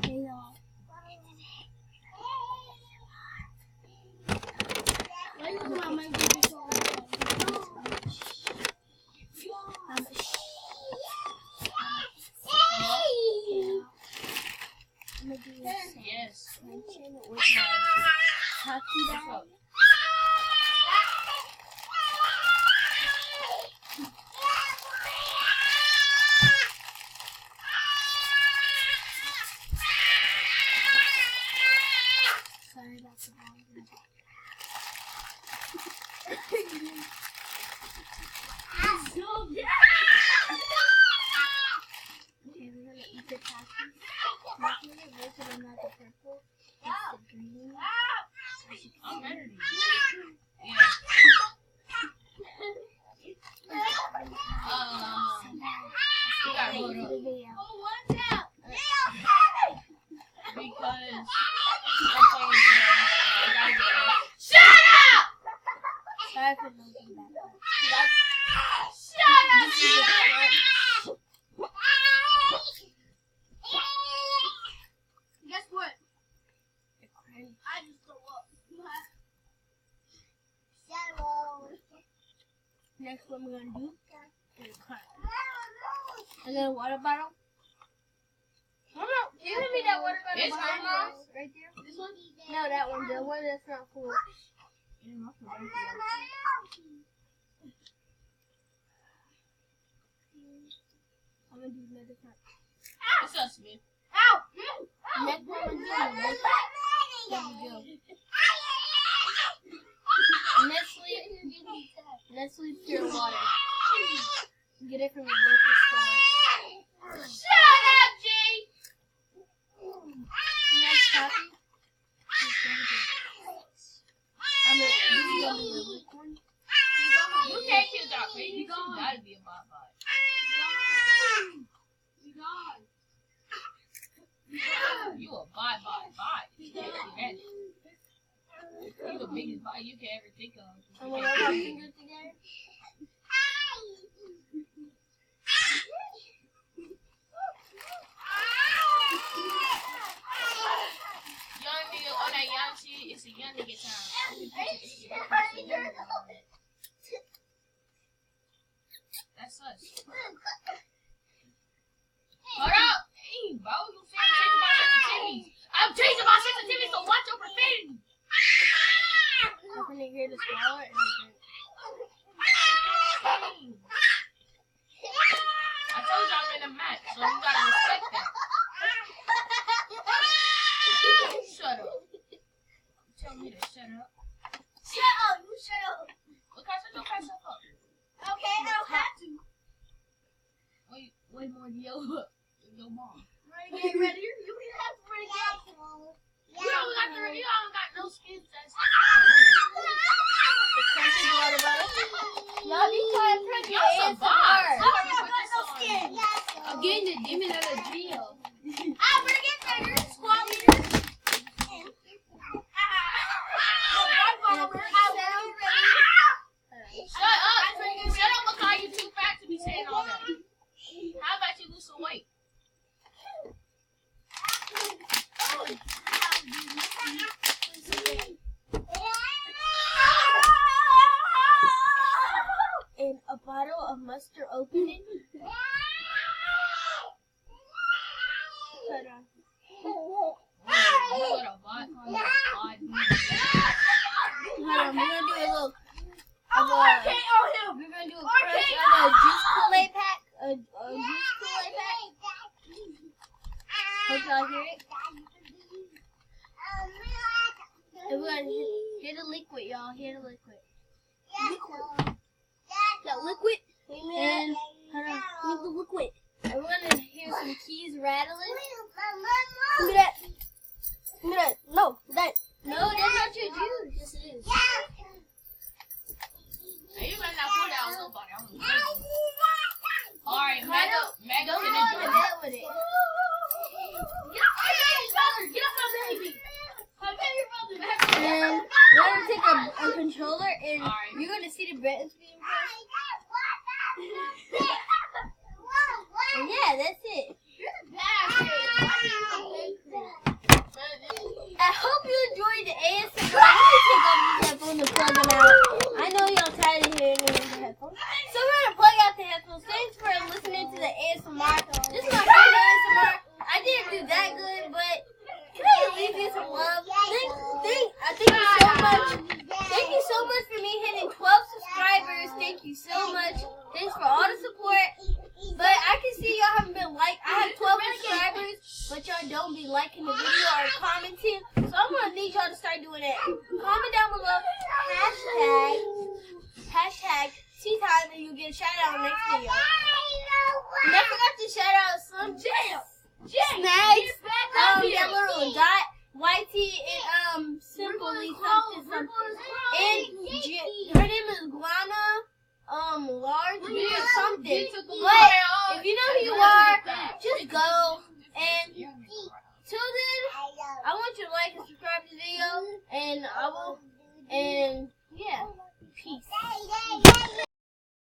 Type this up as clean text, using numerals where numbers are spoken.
Hey y'all. Why you my mic be so loud? I'm gonna do this mention with my hockey bag. Sorry about the volume. Okay, we're gonna eat the taffy. Making it red so I'm not the purple. It's the green. So she can I'm ready. Yeah. You gotta hold up. Because I'm playing I gotta get up. Shut up! Sorry for looking back. Shut up, Gina! Guess what? They're crazy. I just threw up. Next one we're gonna do is cry. And then a water bottle. Hold on. Can you give me that water bottle It's behind mine. us? Right there? This one? No, that one. The one that's not full. I'm gonna do another part. What's up, Smith? Ow! Next one I'm gonna do is there we go. Nestle pure water. Get it from your local store. Shut up, G! Next copy. I'm gonna this is gonna be the liquid one. You can't kill Doc Baby. You gotta be a bye-bye. You a bye-bye-bye. You can't do that. You the biggest bye you can ever think of. I'm gonna rub our fingers together. Young nigga on that young shit, it's a young nigga time. That's us. Hold up! Hey, bro, you saying changing my sensitivities. I'm changing my sensitivities, so watch your profanity. I'm gonna hear the swallow and then I told you I'm in a match, so you gotta respect that. Shut up. Tell me to shut up. Shut up! You shut up! Look, I shut your ass up. Okay, I don't have to. Way more than your mom. Renegade ready? You can have to renegade. You don't got the you don't got no skins. That's the crunchy water bottle. Y'all be quiet, press your y'all some boss. ASMR. How are you put this on? I'm getting the demon out of jail. I'm renegade ready. Squad leader. Shut up! Shut up, Makai. You too fat to be saying all that. How about you lose some weight? And a bottle of mustard opening. Hold on. You got a vodka on your body. Hold on, we're gonna do a little. We're gonna do a crunch on a juice Kool-Aid pack. A juice Kool-Aid pack. Hope y'all hear it. And we're gonna hear the liquid, y'all. Hear the liquid. That liquid. And hold on, hear the liquid. And we're gonna hear some keys rattling. Look at that. Look at that. No, that. No, that's not your juice. Yes, it is. Hey, you better not pour that on nobody. I'm gonna drink it. Alright, Mega Don't in go the to drink. bed with it. Get up my baby's brother! Get up my baby! My baby brother! And we're gonna take a controller and Alright. you're gonna see the buttons being pressed. And yeah, that's it. You're the bad kid. subscribers, but y'all don't be liking the video or commenting. So I'm gonna need y'all to start doing that. Comment down below, hashtag tea time, and you'll get a shout out on the next video. And I forgot to shout out some snacks. That little dot, YT, and simply something. And her name is Guana. Large or something. But if you know who you are, just go. And till then, I want you to like and subscribe to the video. And I will. And yeah, peace.